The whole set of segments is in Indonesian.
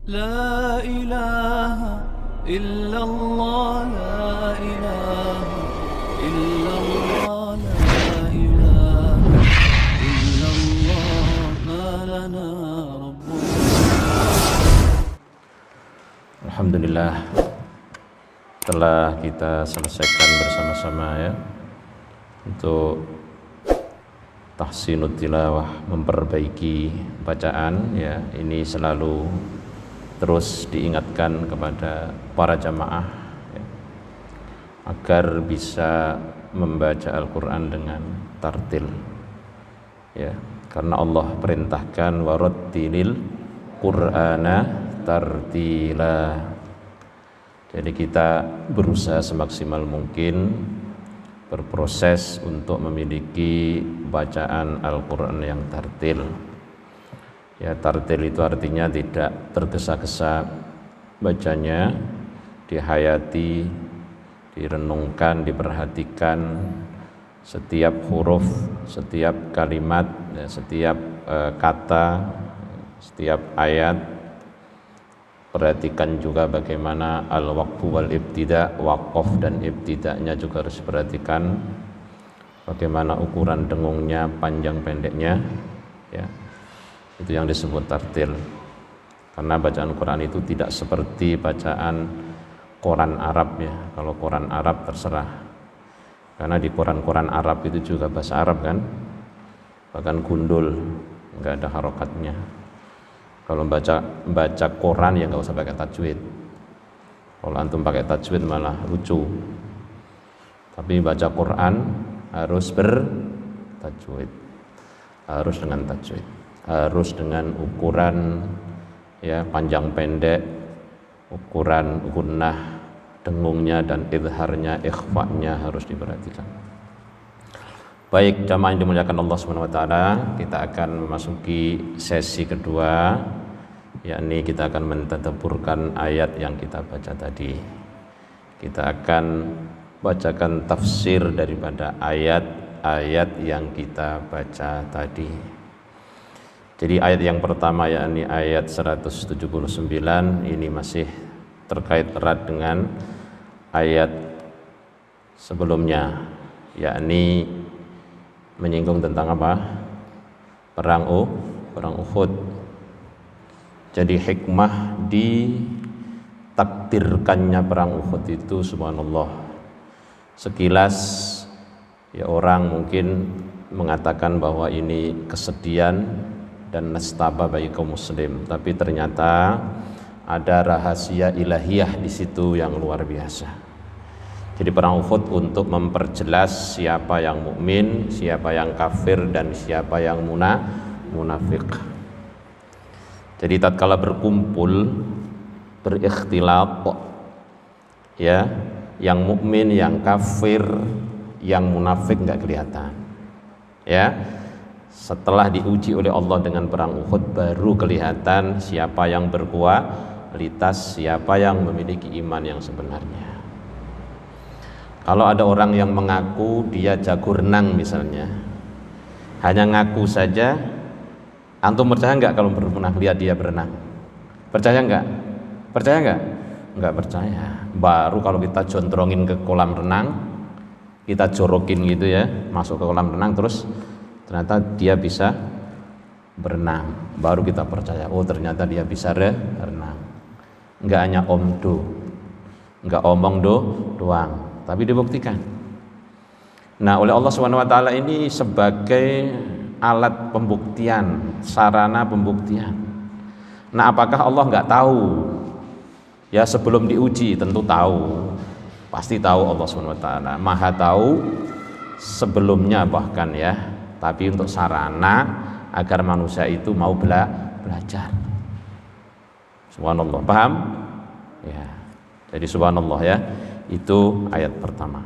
لا إله إلا الله لا إله إلا الله لا إله إلا الله ما لنا رب. Alhamdulillah, telah kita selesaikan bersama-sama ya untuk tahsinut tilawah, memperbaiki bacaan ya. Ini selalu terus diingatkan kepada para jamaah ya, agar bisa membaca Al-Quran dengan tartil ya, karena Allah perintahkan warattilil Qur'ana tartila. Jadi kita berusaha semaksimal mungkin berproses untuk memiliki bacaan Al-Quran yang tartil ya. Tartil itu artinya tidak tergesa-gesa bacanya, dihayati, direnungkan, diperhatikan setiap huruf, setiap kalimat, setiap kata, setiap ayat. Perhatikan juga bagaimana al-waqfu wal ibtida, waqaf dan ibtidanya juga harus diperhatikan. Bagaimana ukuran dengungnya, panjang pendeknya ya. Itu yang disebut tartil. Karena bacaan Quran itu tidak seperti bacaan Quran Arab ya. Kalau Quran Arab terserah. Karena di Quran Arab itu juga bahasa Arab kan. Bahkan gundul, enggak ada harokatnya. Kalau baca Quran ya nggak usah pakai tajwid. Kalau antum pakai tajwid malah lucu. Tapi baca Quran harus bertajwid, harus dengan tajwid, harus dengan ukuran ya, panjang pendek, ukuran gunnah, dengungnya dan idharnya, ikhfa'nya harus diperhatikan. Baik jamaah yang dimuliakan Allah Subhanahu wa taala, kita akan memasuki sesi kedua, yakni kita akan mentadabburkan ayat yang kita baca tadi. Kita akan bacakan tafsir daripada ayat-ayat yang kita baca tadi. Jadi ayat yang pertama yakni ayat 179 ini masih terkait erat dengan ayat sebelumnya, yakni menyinggung tentang apa? Perang Uhud. Jadi hikmah ditakdirkannya perang Uhud itu subhanallah. Sekilas ya orang mungkin mengatakan bahwa ini kesedihan dan nestaba bagi kaum muslim, tapi ternyata ada rahasia ilahiyah di situ yang luar biasa. Jadi perang Uhud untuk memperjelas siapa yang mukmin, siapa yang kafir dan siapa yang munafik. Jadi tatkala berkumpul berikhtilaf ya, yang mukmin, yang kafir, yang munafik enggak kelihatan. Ya. Setelah diuji oleh Allah dengan perang Uhud baru kelihatan siapa yang berkualitas, siapa yang memiliki iman yang sebenarnya. Kalau ada orang yang mengaku dia jago renang misalnya, hanya ngaku saja, antum percaya enggak kalau pernah lihat dia berenang? Percaya enggak? Percaya enggak? Enggak percaya. Baru kalau kita jontrongin ke kolam renang, kita jorokin gitu ya, masuk ke kolam renang terus ternyata dia bisa berenang, baru kita percaya, oh ternyata dia bisa renang. Enggak hanya omdo, enggak omong doang, tapi dibuktikan. Nah, oleh Allah Subhanahu wa taala ini sebagai alat pembuktian, sarana pembuktian. Nah, apakah Allah enggak tahu? Ya, sebelum diuji tentu tahu. Pasti tahu Allah Subhanahu wa taala. Maha tahu sebelumnya bahkan ya. Tapi untuk sarana agar manusia itu mau belajar. Subhanallah, paham? Ya. Jadi subhanallah ya. Itu ayat pertama.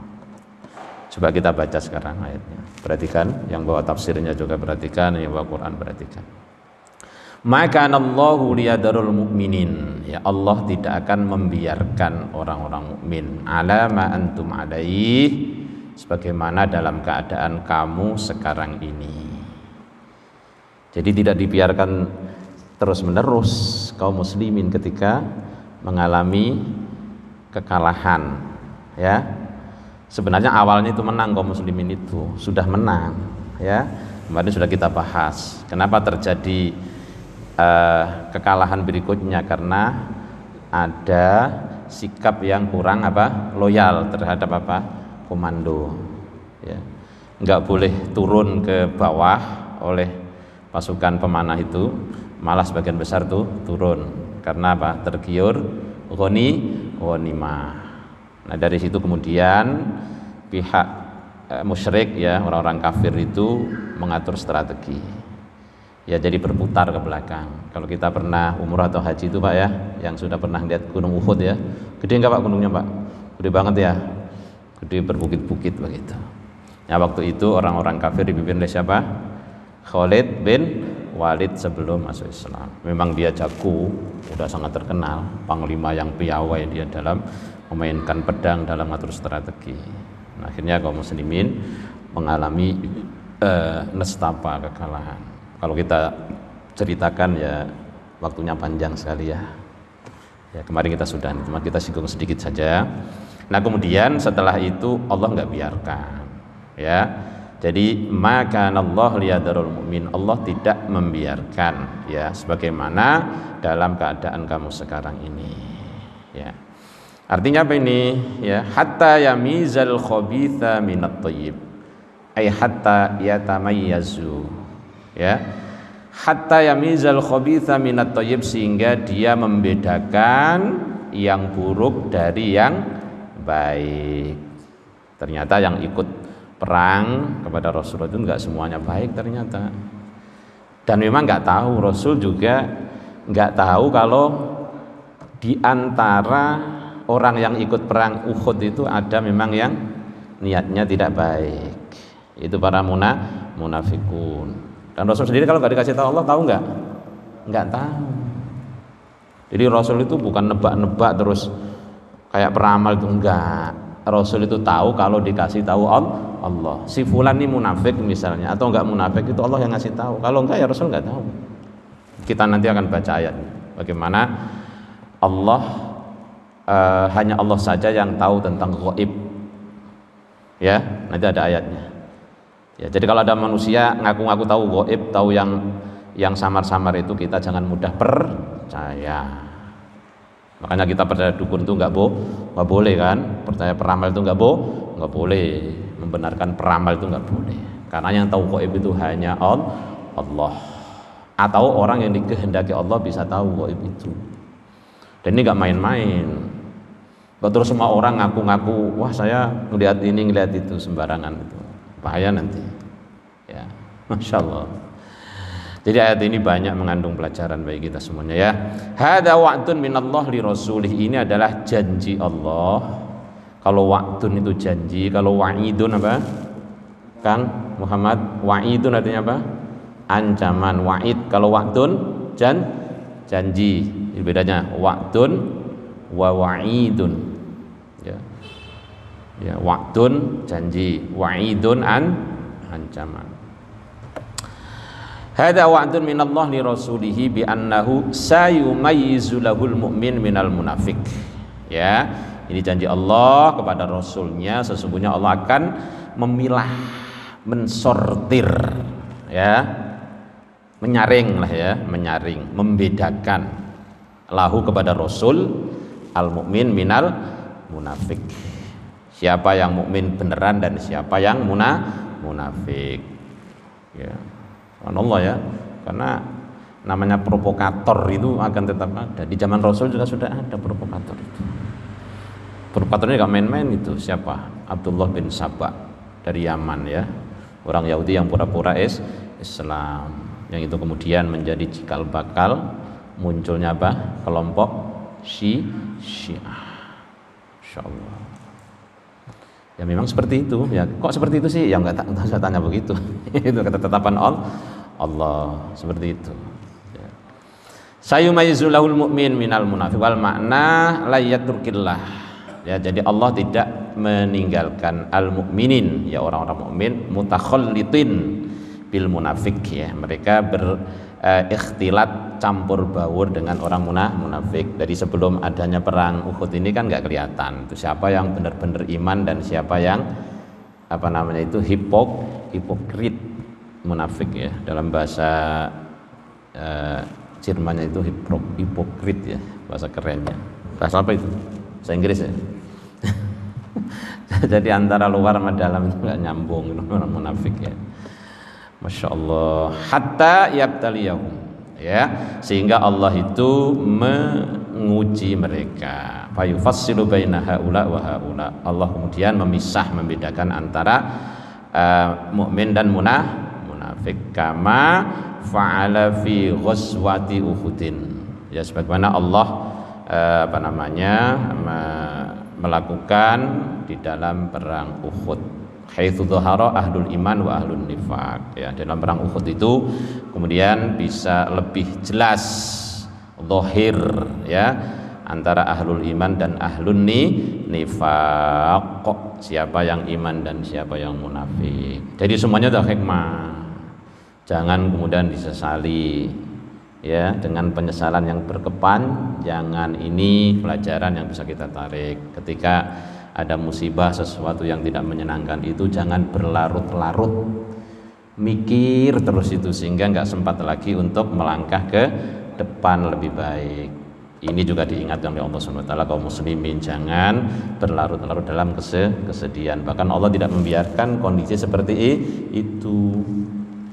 Coba kita baca sekarang ayatnya. Perhatikan, yang bawa tafsirnya juga perhatikan, yang bawa Quran perhatikan. Maka Allahu liyadarul mu'minin. Ya, Allah tidak akan membiarkan orang-orang mukmin ala ma antum alaihi, sebagaimana dalam keadaan kamu sekarang ini. Jadi tidak dibiarkan terus-menerus kaum muslimin ketika mengalami kekalahan, ya. Sebenarnya awalnya itu menang, kaum muslimin itu sudah menang, ya. Kemarin sudah kita bahas kenapa terjadi kekalahan berikutnya, karena ada sikap yang kurang loyal terhadap komando, ya. Nggak boleh turun ke bawah oleh pasukan pemanah itu, malah sebagian besar tuh turun karena tergiur ghanimah. Nah, dari situ kemudian pihak musyrik, ya, orang-orang kafir itu mengatur strategi, ya, jadi berputar ke belakang. Kalau kita pernah umrah atau haji itu Pak, ya, yang sudah pernah lihat Gunung Uhud, ya, gede nggak Pak gunungnya Pak? Gede banget, ya, gede berbukit-bukit begitu. Nah, waktu itu orang-orang kafir dipimpin oleh siapa? Khalid bin Walid sebelum masuk Islam. Memang dia jago, sudah sangat terkenal, panglima yang piawai dia dalam memainkan pedang, dalam mengatur strategi. Nah, akhirnya kaum muslimin mengalami nestapa, kekalahan. Kalau kita ceritakan, ya, waktunya panjang sekali, ya. Ya, kemarin kita sudah, cuma kita singgung sedikit saja. Nah, kemudian setelah itu Allah nggak biarkan, ya. Jadi maka Allah liyadarul mu'min, Allah tidak membiarkan, ya, sebagaimana dalam keadaan kamu sekarang ini, ya. Artinya apa ini, ya? Hatta yamizal khabitha minat thayyib, ay hatta yatamayyazu, ya. Hatta yamizal khabitha minat thayyib, sehingga dia membedakan yang buruk dari yang baik. Ternyata yang ikut perang kepada Rasulullah itu enggak semuanya baik ternyata. Dan memang enggak tahu, Rasul juga enggak tahu kalau di antara orang yang ikut perang Uhud itu ada memang yang niatnya tidak baik. Itu para munafikun. Dan Rasul sendiri kalau enggak dikasih tahu Allah, tahu enggak? Enggak tahu. Jadi Rasul itu bukan nebak-nebak terus kayak peramal itu, enggak. Rasul itu tahu kalau dikasih tahu Allah. Si fulan ini munafik misalnya atau enggak munafik, itu Allah yang ngasih tahu. Kalau enggak, ya Rasul enggak tahu. Kita nanti akan baca ayat bagaimana Allah hanya Allah saja yang tahu tentang ghaib. Ya, nanti ada ayatnya. Ya, jadi kalau ada manusia ngaku-ngaku tahu ghaib, tahu yang samar-samar, itu kita jangan mudah percaya. Makanya kita percaya dukun itu nggak boleh kan, percaya peramal itu nggak boleh, membenarkan peramal itu nggak boleh, karena yang tahu ghaib itu hanya Allah, atau orang yang dikehendaki Allah bisa tahu ghaib itu. Dan ini nggak main-main. Nggak terus semua orang ngaku-ngaku, wah saya ngelihat ini ngelihat itu, sembarangan itu, bahaya nanti, ya. Masya Allah. Jadi ayat ini banyak mengandung pelajaran bagi kita semuanya, ya. Hada wa'dun minallah li rasulih, ini adalah janji Allah. Kalau wa'dun itu janji, kalau wa'idun apa? Kang Muhammad, wa'idun artinya apa? Ancaman. Wa'id kalau wa'dun janji. Ini bedanya wa'dun wa wa'idun. Ya. Ya, wa'dun janji, wa'idun ancaman. Hada wa'dun minallah li rasulihi bi annahu sayumayyizu lahul mu'min minal munafik. Ya, ini janji Allah kepada Rasulnya, sesungguhnya Allah akan memilah, mensortir, ya, menyaring lah, ya, menyaring, membedakan lahu kepada Rasul al mu'min minal munafik. Siapa yang mukmin beneran dan siapa yang munafik. Ya. Allah, ya, karena namanya provokator itu akan tetap ada. Di zaman Rasul juga sudah ada provokator itu. Provokatornya gak main-main itu. Siapa? Abdullah bin Sabah dari Yaman, ya, orang Yahudi yang pura-pura Islam, yang itu kemudian menjadi cikal bakal munculnya apa? Kelompok Syiah. Insyaallah. Ya memang seperti itu, ya. Kok seperti itu sih? Ya enggak usah tanya begitu. Itu ketetapan Allah seperti itu. Ya. Sayumayizulahul mu'min minal munafiq, wal makna la yatrukillah. Ya, jadi Allah tidak meninggalkan al mukminin, ya, orang-orang mukmin, mutakhallitin bil munafik, ya. Mereka ikhtilat, campur baur dengan orang munafik. Dari sebelum adanya perang Uhud ini kan nggak kelihatan itu siapa yang benar-benar iman dan siapa yang hipokrit, munafik ya. Dalam bahasa Jermannya itu hipokrit ya, bahasa kerennya. Bahasa apa itu? Bahasa Inggris ya. Jadi antara luar sama dalam itu nggak nyambung orang munafik ya. Masya Allah. Hatta yabtaliyahum ya, sehingga Allah itu menguji mereka. Fayufassilu baina haula wa haula. Allah kemudian membedakan antara mukmin dan munafik. Kama fa'ala fi ghazwati Uhudin. Ya, sebagaimana Allah melakukan di dalam perang Uhud. Haitsu dhahara ahlul iman wa ahlun nifaq. Ya, dalam perang Uhud itu kemudian bisa lebih jelas zahir ya antara ahlul iman dan ahlun nifaq. Siapa yang iman dan siapa yang munafik. Jadi semuanya ada hikmah. Jangan kemudian disesali ya dengan penyesalan yang berkepanjangan. Ini pelajaran yang bisa kita tarik ketika ada musibah, sesuatu yang tidak menyenangkan itu jangan berlarut-larut mikir terus itu sehingga nggak sempat lagi untuk melangkah ke depan lebih baik. Ini juga diingatkan oleh Allah SWT, kaum muslimin jangan berlarut-larut dalam kesedihan. Bahkan Allah tidak membiarkan kondisi seperti itu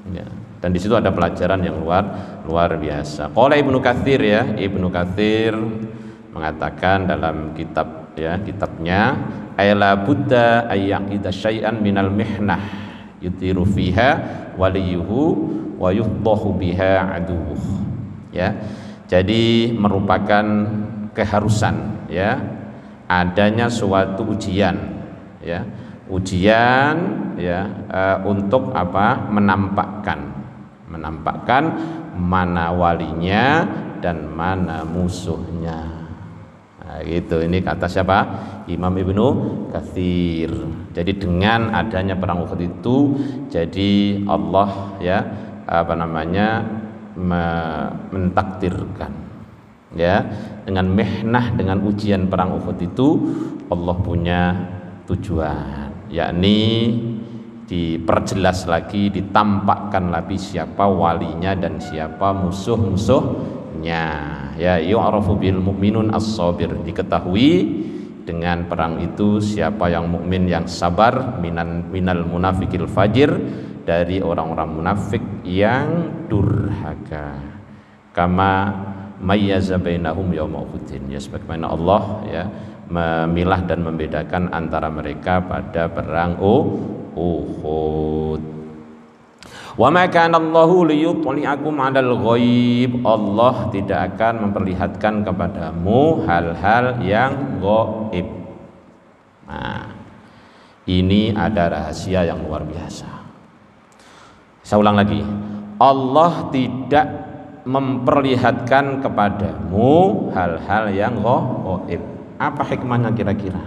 ya. Dan di situ ada pelajaran yang luar biasa. Qala Ibnu Katsir ya, Ibnu Katsir mengatakan dalam kitabnya ayla buddha ayyaqida syai'an minal mihnah yutiru fiha waliyuhu wa yuhdahu biha aduwuh ya. Jadi merupakan keharusan ya adanya suatu ujian ya, untuk menampakkan mana walinya dan mana musuhnya. Nah, gitu. Ini kata siapa? Imam Ibnu Katsir. Jadi dengan adanya perang Uhud itu, jadi Allah ya mentakdirkan ya dengan mihnah, dengan ujian perang Uhud itu Allah punya tujuan, yakni diperjelas lagi, ditampakkan lagi siapa walinya dan siapa musuh-musuhnya. Ya, yu'rafu bil mu'minun as-sabir, diketahui dengan perang itu siapa yang mukmin yang sabar, minal munafikil fajir, dari orang-orang munafik yang durhaka. Kama mayyaza bainahum yauma Uhudin, ya sebagaimana Allah ya memilah dan membedakan antara mereka pada perang Uhud. Wa ma kana Allahu liyutli'akum 'alal ghaib. Allah tidak akan memperlihatkan kepadamu hal-hal yang gaib. Nah, ini ada rahasia yang luar biasa. Saya ulang lagi. Allah tidak memperlihatkan kepadamu hal-hal yang gaib. Apa hikmahnya kira-kira?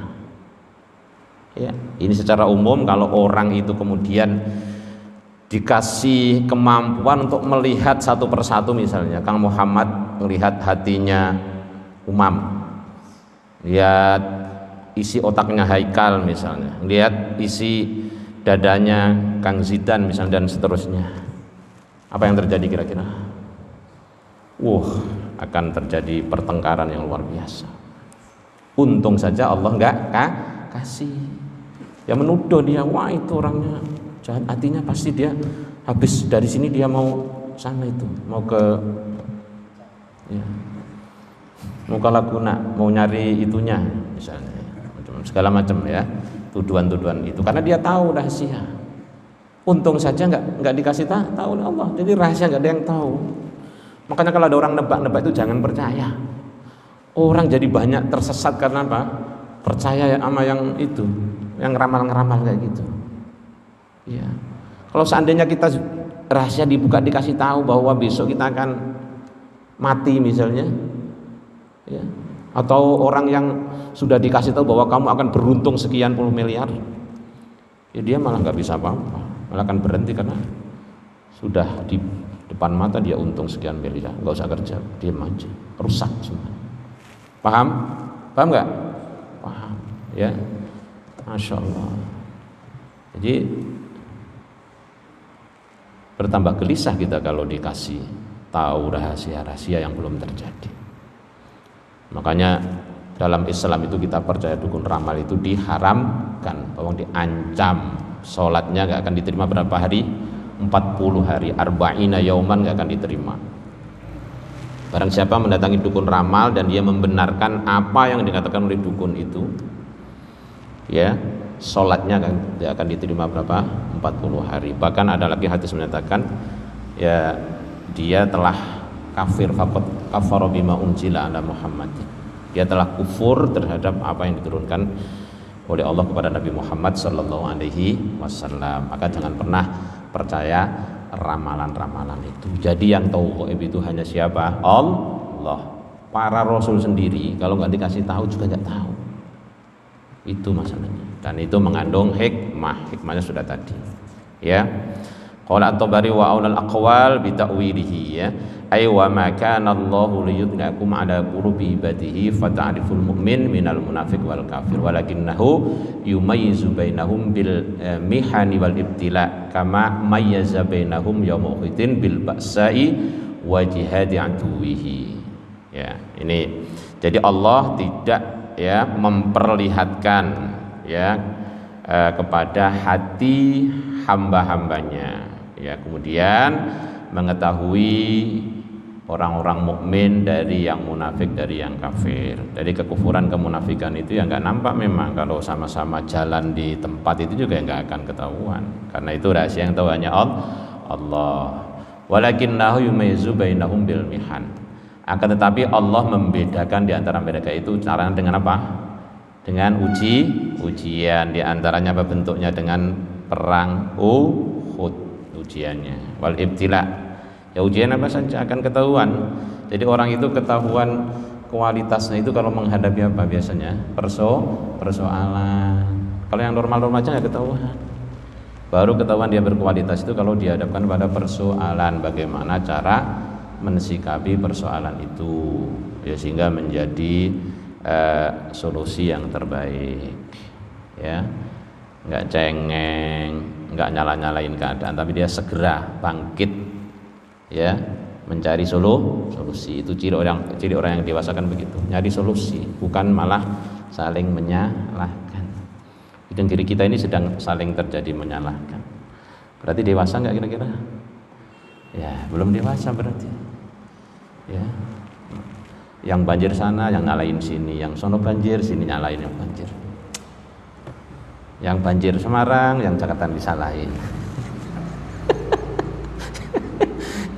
Ya, ini secara umum kalau orang itu kemudian dikasih kemampuan untuk melihat satu persatu, misalnya Kang Muhammad melihat hatinya Umam, lihat isi otaknya Haikal misalnya, lihat isi dadanya Kang Zidan misalnya, dan seterusnya. Apa yang terjadi kira-kira? Akan terjadi pertengkaran yang luar biasa. Untung saja Allah enggak kasih. Ya menuduh dia, wah itu orangnya jahat hatinya, pasti dia habis dari sini dia mau sana itu, mau ke Laguna, mau nyari itunya misalnya, segala macam ya, tuduhan-tuduhan itu, karena dia tahu rahasia. Untung saja nggak dikasih tahu oleh Allah, jadi rahasia nggak ada yang tahu. Makanya kalau ada orang nebak-nebak itu jangan percaya. Orang jadi banyak tersesat karena apa? Percaya sama yang itu, yang ngeramal-ngeramal kayak gitu. Ya, kalau seandainya kita rahasia dibuka, dikasih tahu bahwa besok kita akan mati misalnya, ya, atau orang yang sudah dikasih tahu bahwa kamu akan beruntung sekian puluh miliar, ya dia malah nggak bisa apa-apa, malah akan berhenti karena sudah depan mata dia untung sekian miliar, nggak usah kerja, diam aja, rusak semua. Paham? Paham nggak? Paham, ya. Masya Allah. Jadi bertambah gelisah kita kalau dikasih tahu rahasia-rahasia yang belum terjadi. Makanya dalam Islam itu kita percaya dukun ramal itu diharamkan, bahwa diancam sholatnya gak akan diterima berapa hari? 40 hari, arba'ina yauman gak akan diterima. Barang siapa mendatangi dukun ramal dan dia membenarkan apa yang dikatakan oleh dukun itu, ya, sholatnya akan diterima berapa? 40 hari. Bahkan ada lagi hadis menyatakan, ya, dia telah kafir, faqad kafara bima unzila ala Muhammad. Dia telah kufur terhadap apa yang diturunkan oleh Allah kepada Nabi Muhammad sallallahu alaihi wasallam. Maka jangan pernah percaya ramalan-ramalan itu. Jadi yang tahu gaib itu hanya siapa? Allah. Para rasul sendiri kalau nggak dikasih tahu juga nggak tahu. Itu masalahnya. Dan itu mengandung hikmahnya sudah tadi. Ya. Qala at-Tabari wa aulal aqwal bi ta'wilihi, ya. Ay wa ma kana Allahu liyudnakum ala qulubi ibadihi fata'riful mu'min minal munafiq wal kafir walakinnahu yumayyizu bainahum bil mihani wal ibtila kama mayyaza bainahum yawma uhudin bil ba'sa'i wa jihadi aduwihi. Ya, ini jadi Allah tidak, ya, memperlihatkan, ya, kepada hati hamba-hambanya, ya, kemudian mengetahui orang-orang mukmin dari yang munafik, dari yang kafir. Dari kekufuran kemunafikan itu yang nggak nampak memang, kalau sama-sama jalan di tempat itu juga nggak akan ketahuan, karena itu rahasia yang tahu hanya Allah. Walakinnahu yumayyizu bainahum bil mihan. Akan tetapi Allah membedakan di antara mereka itu caranya dengan apa? Dengan ujian. Di antaranya apa bentuknya? Dengan perang Uhud ujiannya. Wal ibtila, ya, ujian apa saja akan ketahuan. Jadi orang itu ketahuan kualitasnya itu kalau menghadapi apa biasanya? Persoalan. Kalau yang normal-normal aja nggak ketahuan. Baru ketahuan dia berkualitas itu kalau dihadapkan pada persoalan, bagaimana cara mensikapi persoalan itu, ya, sehingga menjadi solusi yang terbaik, ya, nggak cengeng, nggak nyala-nyalain keadaan, tapi dia segera bangkit, ya, mencari solusi. Itu ciri orang yang dewasa kan begitu, nyari solusi, bukan malah saling menyalahkan. Itu diri kita ini sedang saling terjadi menyalahkan. Berarti dewasa nggak kira-kira? Ya, belum dewasa berarti. Ya, yang banjir sana yang nyalain sini, yang sono banjir sini nyalain yang banjir, yang banjir Semarang yang Jakarta disalahin.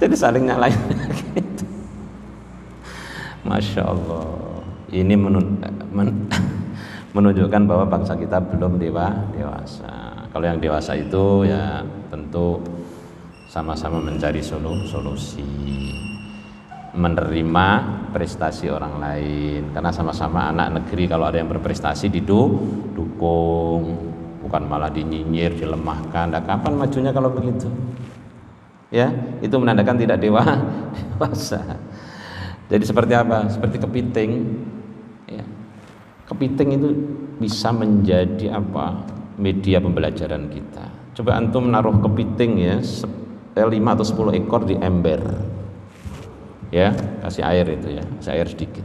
Jadi saling nyalain gitu. Masya Allah. Ini menunjukkan bahwa bangsa kita belum dewasa. Kalau yang dewasa itu, ya, tentu sama-sama mencari solusi, menerima prestasi orang lain, karena sama-sama anak negeri. Kalau ada yang berprestasi didukung, bukan malah dinyinyir, dilemahkan. Nah, kapan majunya kalau begitu? Ya, itu menandakan tidak dewasa. Jadi seperti apa? Seperti kepiting, ya. Kepiting itu bisa menjadi apa? Media pembelajaran kita. Coba antum naruh kepiting, ya, 5 atau 10 ekor di ember, ya, kasih air itu, ya, kasih air sedikit.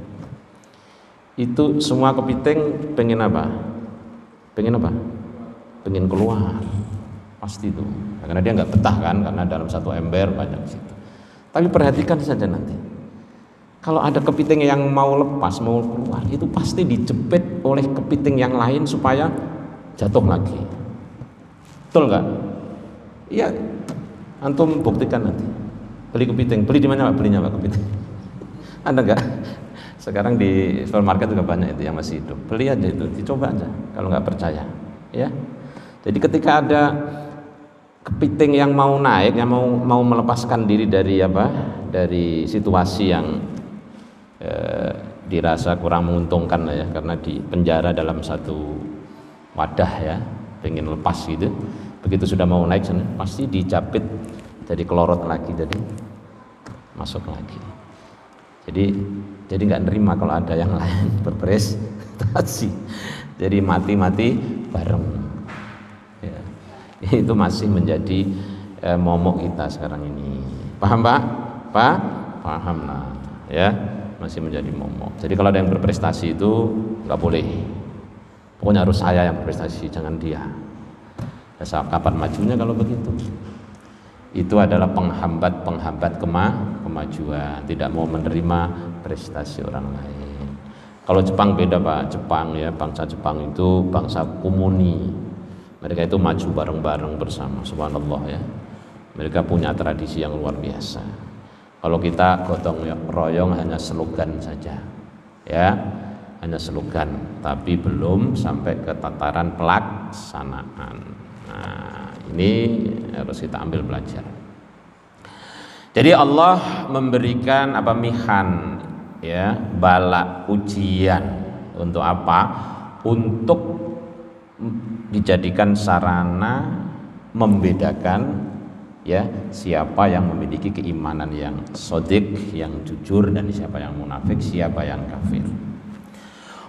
Itu semua kepiting pengen apa? Pengen keluar, pasti itu, karena dia nggak betah kan, karena dalam satu ember banyak situ. Tapi perhatikan saja nanti, kalau ada kepiting yang mau lepas, mau keluar, itu pasti dijepit oleh kepiting yang lain supaya jatuh lagi. Betul nggak? Iya. Antum buktikan nanti. Beli kepiting, beli di mana Pak? Belinya Pak kepiting? Ada nggak? Sekarang di supermarket juga banyak itu yang masih hidup. Beli aja itu, dicoba aja. Kalau nggak percaya, ya. Jadi ketika ada kepiting yang mau naik, yang mau melepaskan diri dari apa? Dari situasi yang dirasa kurang menguntungkan, ya, karena di penjara dalam satu wadah, ya, pengen lepas gitu. Begitu sudah mau naik sana, pasti dijapit jadi kelorot lagi, jadi masuk lagi. Jadi nggak nerima kalau ada yang lain berprestasi. Jadi mati bareng. Ya. Itu masih menjadi momok kita sekarang ini. Paham Pak? Paham lah. Ya, masih menjadi momok. Jadi kalau ada yang berprestasi itu nggak boleh. Pokoknya harus saya yang berprestasi, jangan dia. Ya, kapan majunya kalau begitu? Itu adalah penghambat kemajuan, tidak mau menerima prestasi orang lain. Kalau Jepang beda Pak, Jepang ya, bangsa Jepang itu bangsa komuni. Mereka itu maju bareng-bareng bersama, subhanallah ya. Mereka punya tradisi yang luar biasa. Kalau kita gotong royong hanya slogan saja, ya, hanya slogan, tapi belum sampai ke tataran pelaksanaan. Nah, ini harus kita ambil pelajaran. Jadi Allah memberikan mihan, ya, bala, ujian untuk apa? Untuk dijadikan sarana membedakan, ya, siapa yang memiliki keimanan yang shadiq, yang jujur, dan siapa yang munafik, siapa yang kafir.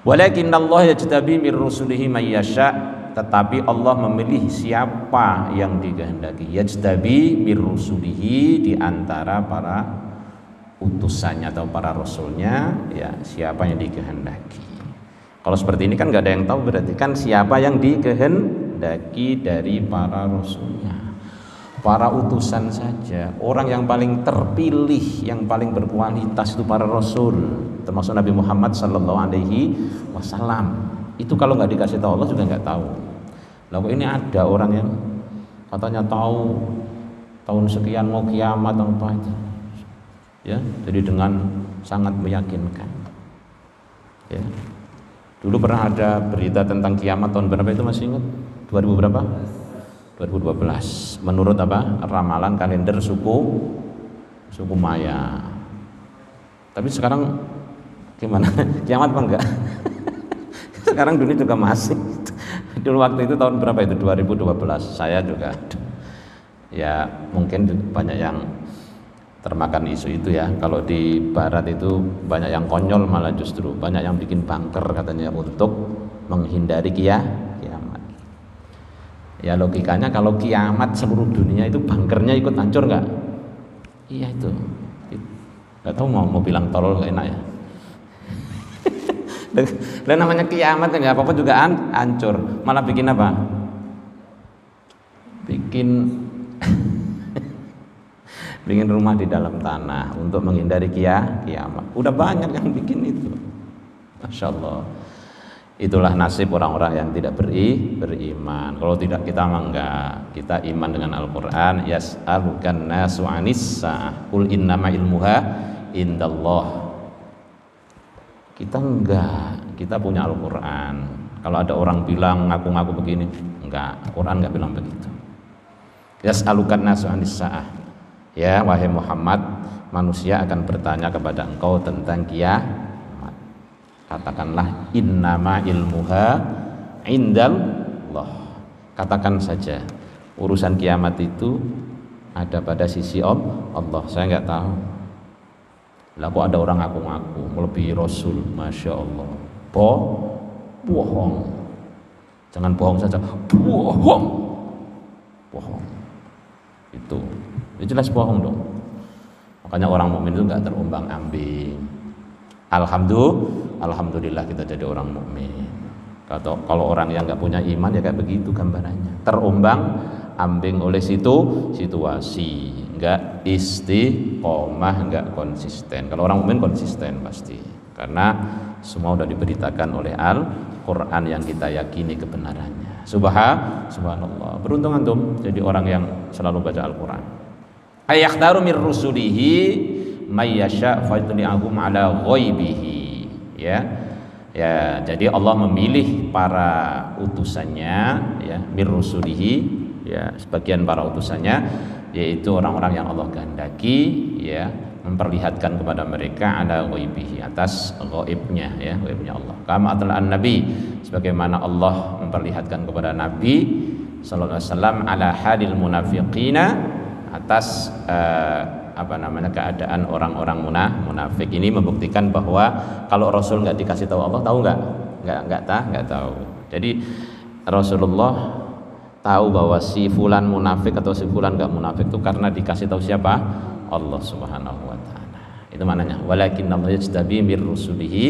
Walakinnallaha yajtabi mir rusulihi may yasha, tetapi Allah memilih siapa yang dikehendaki. Yajtabi mir rusulihi, di antara para utusannya atau para rasulnya, ya, siapa yang dikehendaki. Kalau seperti ini kan nggak ada yang tahu, berarti kan siapa yang dikehendaki dari para rasulnya. Para utusan saja, orang yang paling terpilih, yang paling berkualitas itu para rasul, termasuk Nabi Muhammad sallallahu alaihi wasallam. Itu kalau nggak dikasih tahu Allah juga nggak tahu. Lalu ini ada orang yang katanya tahu tahun sekian mau kiamat atau apa itu, ya, jadi dengan sangat meyakinkan. Ya, dulu pernah ada berita tentang kiamat tahun berapa itu, masih ingat? 2000 berapa? 2012. Menurut ramalan kalender suku Maya. Tapi sekarang gimana? Kiamat apa enggak? Sekarang dunia juga masih. Dulu waktu itu tahun berapa itu? 2012. Saya juga, ya, mungkin banyak yang termakan isu itu ya. Kalau di barat itu banyak yang konyol, malah justru banyak yang bikin bunker katanya untuk menghindari kiamat. Ya logikanya kalau kiamat seluruh dunia itu bunkernya ikut hancur nggak? Iya itu. Nggak tahu mau bilang tolol nggak enak ya. Dan namanya kiamat kan nggak apa-apa juga hancur. Malah bikin apa? Bikin rumah di dalam tanah untuk menghindari kiamat. Udah banyak yang bikin itu. Masya Allah. Itulah nasib orang-orang yang tidak beriman. Kalau tidak, kita enggak. Kita iman dengan Al-Quran. Yas'alukan nasu anis sa'ah qul innama ilmuha indallah. Kita enggak. Kita punya Al-Quran. Kalau ada orang bilang ngaku-ngaku begini, enggak. Al-Quran enggak bilang begitu. Yas'alukan nasu anis sa'ah. Ya, wahai Muhammad, manusia akan bertanya kepada engkau tentang kiamat. Katakanlah innama ilmuha indallah. Katakan saja urusan kiamat itu ada pada sisi Allah. Saya nggak tahu. Lah kok ada orang ngaku-ngaku melebihi Rasul, masya Allah. Bohong. Jangan bohong saja. Bohong. Itu jelas bohong dong. Makanya orang mukmin itu nggak terombang-ambing. Alhamdulillah kita jadi orang mukmin. Kalau orang yang nggak punya iman ya kayak begitu gambarannya. Terombang-ambing oleh situasi, nggak istiqomah, nggak konsisten. Kalau orang mukmin konsisten pasti, karena semua sudah diberitakan oleh Al-Quran yang kita yakini kebenarannya. Subhanallah. Beruntung antum jadi orang yang selalu baca Al-Quran. Ayakhtaru mir rusulihi may yasha fayutli'ahum ala ghaibihi. Ya, jadi Allah memilih para utusannya, ya, mir rusulihi, ya, sebagian para utusannya, yaitu orang-orang yang Allah kehendaki, ya, memperlihatkan kepada mereka ala ghaibihi, atas ghaibnya, ya, ghaibnya Allah. Kama atla an-nabi, sebagaimana Allah memperlihatkan kepada Nabi sallallahu alaihi wasallam ala halil munafiqina, atas keadaan orang-orang munafik. Ini membuktikan bahwa kalau Rasul nggak dikasih tahu Allah, tahu nggak tahu. Jadi Rasulullah tahu bahwa si fulan munafik atau si fulan nggak munafik itu karena dikasih tahu siapa? Allah Subhanahu wa taala. Itu maknanya walakinnallaha yajtabi mir rusulihi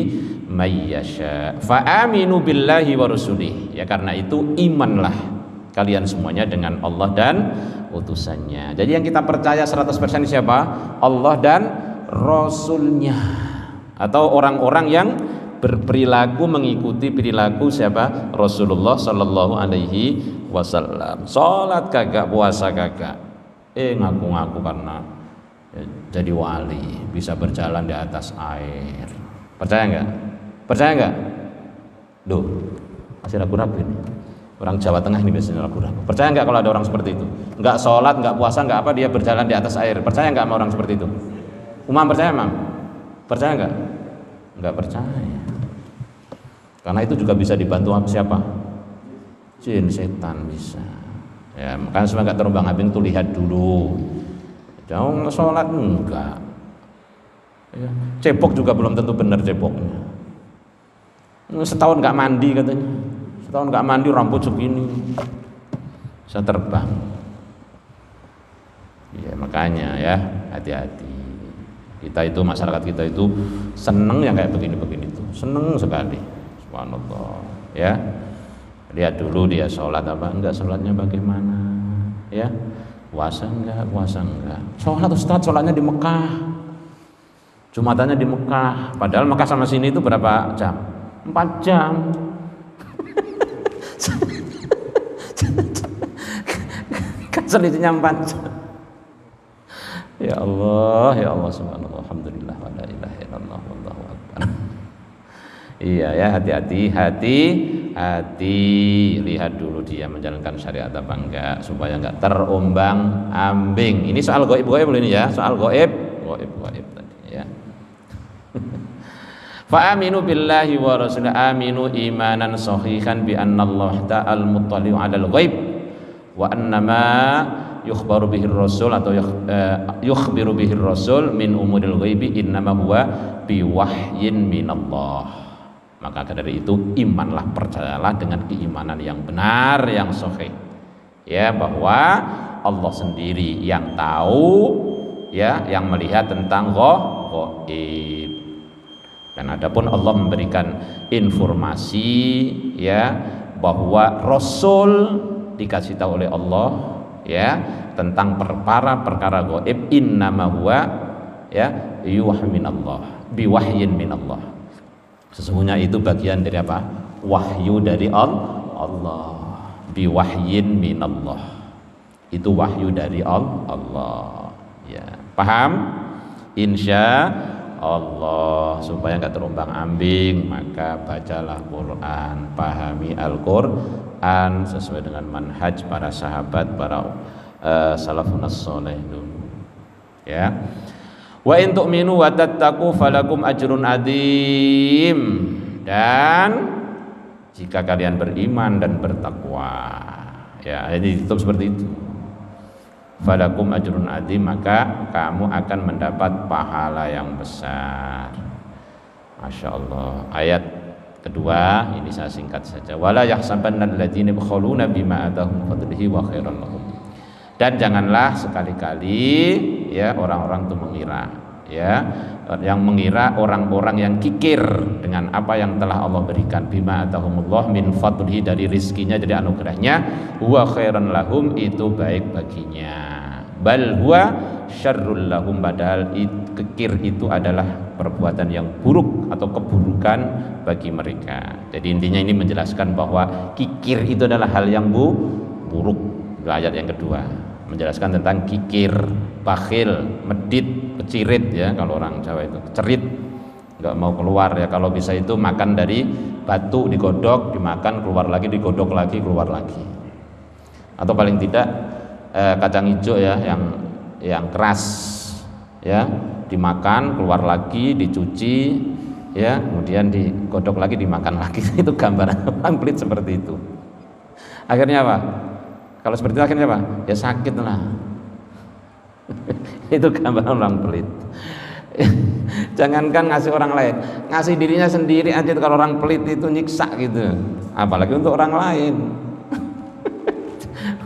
may yasha. Fa aminu billahi wa rusulihi. Ya karena itu imanlah kalian semuanya dengan Allah dan utusannya. Jadi yang kita percaya 100% siapa? Allah dan Rasulnya, atau orang-orang yang berperilaku mengikuti perilaku siapa? Rasulullah Sallallahu Alaihi Wasallam. Sholat kagak, puasa kagak, ngaku-ngaku karena jadi wali, bisa berjalan di atas air. Percaya nggak? Percaya nggak? Duh, masih ragu-ragu ini. Orang Jawa Tengah ini biasanya ragu-ragu. Percaya nggak kalau ada orang seperti itu? Nggak sholat, nggak puasa, nggak apa, dia berjalan di atas air. Percaya nggak sama orang seperti itu? Umam percaya, Mam? Percaya nggak? Nggak percaya. Karena itu juga bisa dibantu siapa? Jin, setan bisa. Ya, makanya semua nggak terombang-ambing tuh lihat dulu. Jangan sholat enggak. Ya, cebok juga belum tentu benar ceboknya. Setahun nggak mandi katanya. Setahun nggak mandi rambut segini, bisa terbang. Ya makanya ya hati-hati. Kita itu, masyarakat kita itu seneng yang kayak begini-begini itu, seneng sekali. Subhanallah. Ya, lihat dulu dia sholat apa enggak, sholatnya bagaimana, ya, puasa enggak, sholat Ustaz, sholatnya di Mekah, Jumatannya di Mekah, padahal Mekah sama sini itu berapa jam? 4 jam. Kan selisihnya 4 jam. Ya Allah subhanallah, alhamdulillah wa la ilaha illallah wallahu akbar. Iya ya, hati-hati, lihat dulu dia menjalankan syariat apa enggak, supaya enggak terombang-ambing. Ini soal gaib ini ya, soal gaib tadi ya. Fa aminu billahi wa rasulih, aminu imanan sahihan bi anna Allah ta'ala muttali'u 'alal ghaib wa annama yukhbaru bihi rasul atau yukhbiru bihi rasul min umuril ghaibi innama huwa biwahyin minallah. Maka dari itu imanlah, percayalah dengan keimanan yang benar, yang sahih, ya, bahwa Allah sendiri yang tahu, ya, yang melihat tentang ghaib. Dan adapun Allah memberikan informasi, ya, bahwa Rasul dikasih tahu oleh Allah, ya, tentang perkara gaib, innama huwa, ya, yuwahminallah, biwahyin minallah. Sesungguhnya itu bagian dari apa? Wahyu dari Allah. Biwahyin minallah. Itu wahyu dari Allah. Ya, paham? Insya Allah. Supaya enggak terombang-ambing, maka bacalah Quran, pahami Al-Quran sesuai dengan manhaj para sahabat, para salafun as-salih dulu. Ya. Wa in tu'minu wa tattaqu falakum ajrun adzim. Dan jika kalian beriman dan bertakwa, ya, ini ditutup seperti itu. Falakum ajrun adzim, maka kamu akan mendapat pahala yang besar. Masya Allah. Ayat kedua ini saya singkat saja. Wala yahsabannal ladzina yabkhuluna bima atahum fadlihi wa khairan lahum. Dan janganlah sekali-kali, ya, orang-orang itu mengira, ya, yang mengira orang-orang yang kikir dengan apa yang telah Allah berikan, bima atahumullah min fadlihi, dari rizkinya, dari anugerahnya, huwa khairan lahum, itu baik baginya, bal huwa syarrul lahum, padahal kikir itu adalah perbuatan yang buruk atau keburukan bagi mereka. Jadi intinya ini menjelaskan bahwa kikir itu adalah hal yang buruk. Ayat yang kedua menjelaskan tentang kikir, bakhil, medit, kecirit, ya, kalau orang Jawa itu cerit, nggak mau keluar, ya, kalau bisa itu makan dari batu, digodok, dimakan, keluar lagi, digodok lagi, keluar lagi, atau paling tidak kacang hijau, ya, yang keras, ya, dimakan, keluar lagi, dicuci, ya, kemudian digodok lagi, dimakan lagi. Itu gambaran pelit seperti itu. Akhirnya apa? Kalau seperti itu akhirnya apa? Ya sakit lah. Itu gambaran orang pelit. Jangankan ngasih orang lain, ngasih dirinya sendiri aja kalau orang pelit itu nyiksa gitu, apalagi untuk orang lain.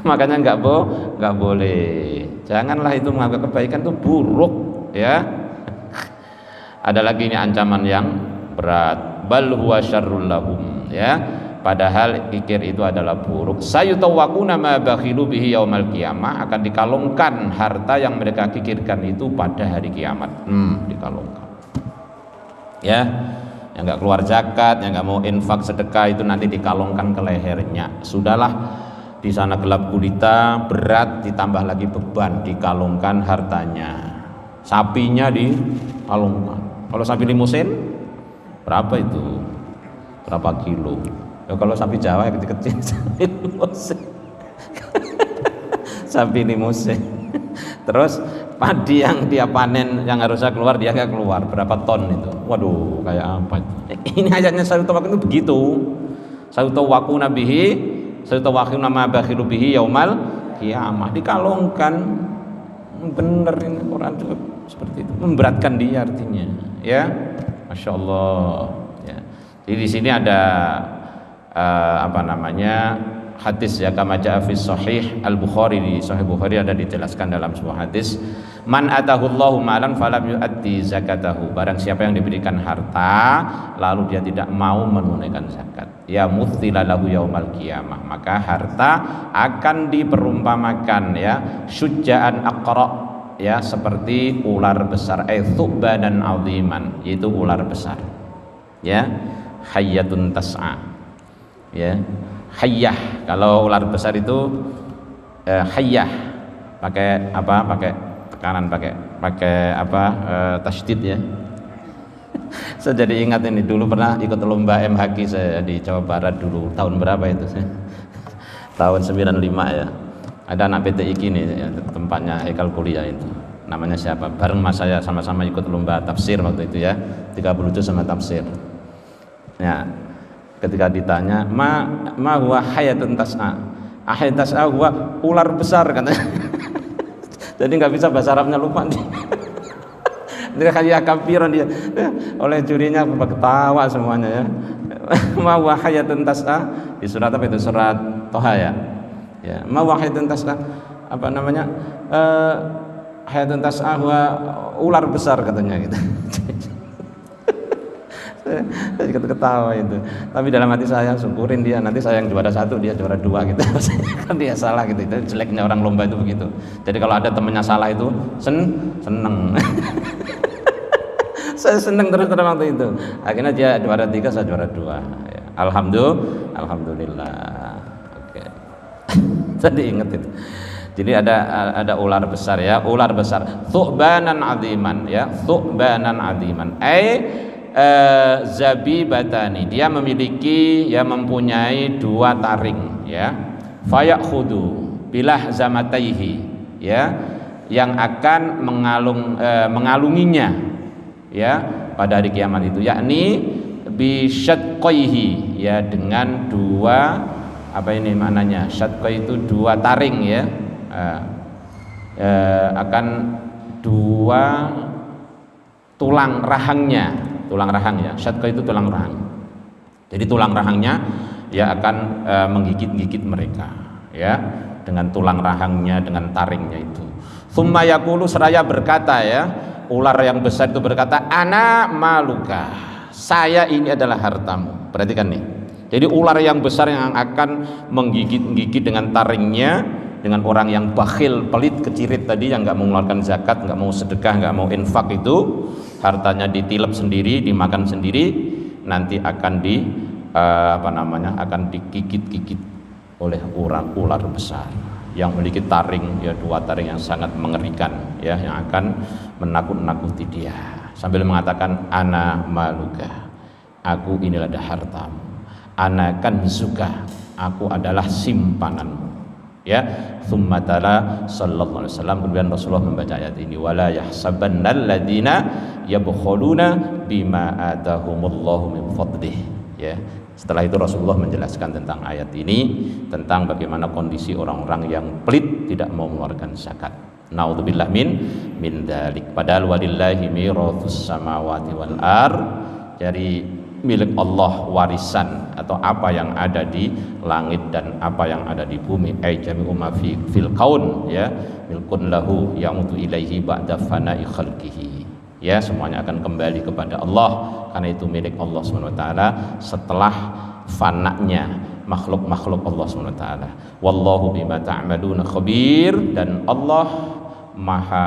Makanya nggak boleh. Janganlah itu menganggap kebaikan itu buruk, ya. Ada lagi ini ancaman yang berat. Bal huwa syarrul lahum, ya. Padahal kikir itu adalah buruk. Sayutawwaquna ma bakhilu bihi yaumal qiyamah, akan dikalungkan harta yang mereka kikirkan itu pada hari kiamat. Dikalungkan. Ya, yang nggak keluar zakat, yang nggak mau infak sedekah itu nanti dikalungkan ke lehernya. Sudahlah, di sana gelap gulita, berat, ditambah lagi beban, dikalungkan hartanya. Sapinya dikalungkan. Kalau sapi limusin berapa itu? Berapa kilo? Ya kalau sapi Jawa yang kecil-kecil sapi limusin. Sapi limusin. Terus padi yang dia panen yang harusnya keluar dia nggak keluar, berapa ton itu? Waduh, kayak apa itu? Ini ayatnya sayutawwaquna itu begitu. Sayutawwaquna bihi, sayutawwaquna ma bakhilu bihi yaumal qiyamah, dikalungkan. Bener ini Quran juga seperti itu, memberatkan dia artinya, ya. Masya Allah, ya. Jadi di sini ada hadis, ya, kama jaa fi sahih al-Bukhari, di Sahih Bukhari ada dijelaskan dalam sebuah hadis, man atahullahu malan falam yu'addi zakatahu, barang siapa yang diberikan harta lalu dia tidak mau menunaikan zakat, ya muthila lahu yaumal qiyamah, maka harta akan diperumpamakan, ya, syujja'an aqra, ya, seperti ular besar, thu'banan aziman, yaitu ular besar, ya, hayyatun tas'a, ya, hayyah, kalau ular besar itu hayyah, pakai apa, pakai tekanan, pakai tasydid, ya. Saya jadi ingat ini, dulu pernah ikut lomba MHQ saya di Jawa Barat dulu, tahun berapa itu saya? Tahun 95, ya. Ada anak PTIQ nih, ya, tempatnya Hekal Kuliah itu, namanya siapa, bareng mas saya sama-sama ikut lomba tafsir waktu itu, ya, 30 juz sama tafsir, ya. Ketika ditanya ma huwa hayatun tas'a, hayatun tas'a huwa ular besar, katanya. Jadi nggak bisa bahasa Arabnya, lupa dia kayak kafiran dia, oleh jurinya ketawa semuanya, ya. Ma huwa hayatun tas'a, di surat apa itu, surat Toha, ya. Ya, ma huwa hayatun tas'a, apa namanya, hayatun tas'a huwa ular besar, katanya gitu. Saya ketawa itu, tapi dalam hati saya syukurin dia, nanti saya yang juara 1 dia juara 2 gitu. Kan dia salah gitu, itu jeleknya orang lomba itu begitu. Jadi kalau ada temennya salah itu seneng. Saya seneng terus waktu itu, akhirnya dia juara 3, saya juara 2, ya. Alhamdulillah. Oke. Jadi inget itu. Jadi ada ular besar, ya, ular besar, thu'banan aziman, ya, thu'banan aziman, zabibatani, dia memiliki, ya, mempunyai 2 taring, ya, fayakhudhu bilah zamataihi, ya, yang akan mengalunginya, ya, pada hari kiamat itu, yakni bisyadqaihi, ya, dengan 2, apa ini maknanya, syadqai itu 2 taring, ya, akan 2 tulang rahangnya. Tulang rahang, ya, syadqa itu tulang rahang. Jadi tulang rahangnya, ya, akan menggigit-gigit mereka, ya, dengan tulang rahangnya, dengan taringnya itu. Tsumma yaqulu, seraya berkata, ya, ular yang besar itu berkata, ana maluka, saya ini adalah hartamu. Perhatikan nih. Jadi ular yang besar yang akan menggigit-gigit dengan taringnya, dengan orang yang bakhil, pelit, kecirit tadi, yang nggak mau mengeluarkan zakat, nggak mau sedekah, nggak mau infak itu, hartanya ditilep sendiri, dimakan sendiri, nanti akan akan digigit-gigit oleh ular besar yang memiliki taring, ya, 2 taring yang sangat mengerikan, ya, yang akan menakut-nakuti dia sambil mengatakan, ana maluka, aku inilah hartamu, ana kanzuka, aku adalah simpananmu, ya. Tsumma tala sallallahu alaihi wasallam, kemudian Rasulullah membaca ayat ini, wala yahsabannal ladzina yabkhuluna bima atahumullahu min fadlih, ya. Setelah itu Rasulullah menjelaskan tentang ayat ini, tentang bagaimana kondisi orang-orang yang pelit, tidak mau mengeluarkan zakat. Naudzubillah min dzalik. Padahal walillahi mirathus samawati wal ard. Jadi milik Allah warisan atau apa yang ada di langit dan apa yang ada di bumi. Ai jami'u ma fil kaun, ya, milkun lahu ya'udu ilaihi ba'da fana'i khalqihi. Ya, semuanya akan kembali kepada Allah karena itu milik Allah Subhanahu wa taala setelah fananya makhluk-makhluk Allah Subhanahu wa taala. Wallahu bima ta'maluna khabir, dan Allah Maha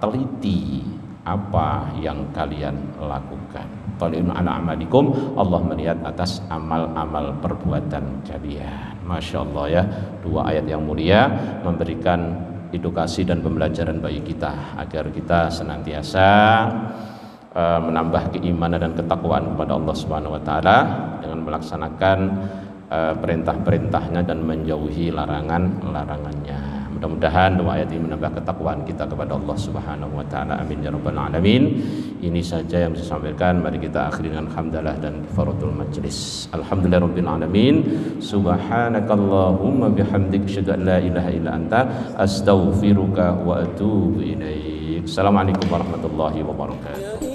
teliti apa yang kalian lakukan. Talibun ala amalikum, Allah melihat atas amal-amal perbuatan kalian. Masya Allah ya, dua ayat yang mulia memberikan edukasi dan pembelajaran bagi kita agar kita senantiasa menambah keimanan dan ketakwaan kepada Allah Subhanahu wa taala dengan melaksanakan perintah-perintahnya dan menjauhi larangan-larangannya. Mudah-mudahan dua ayat ini menambah ketakwaan kita kepada Allah Subhanahu wa taala. Amin ya rabbal alamin. Ini saja yang bisa sampaikan. Mari kita akhiri dengan hamdalah dan kifaratul majlis. Alhamdulillahirabbil alamin. Subhanakallahumma bihamdika asyhadu an la ilaha illa anta astaghfiruka wa atubu ilaik. Assalamualaikum warahmatullahi wabarakatuh.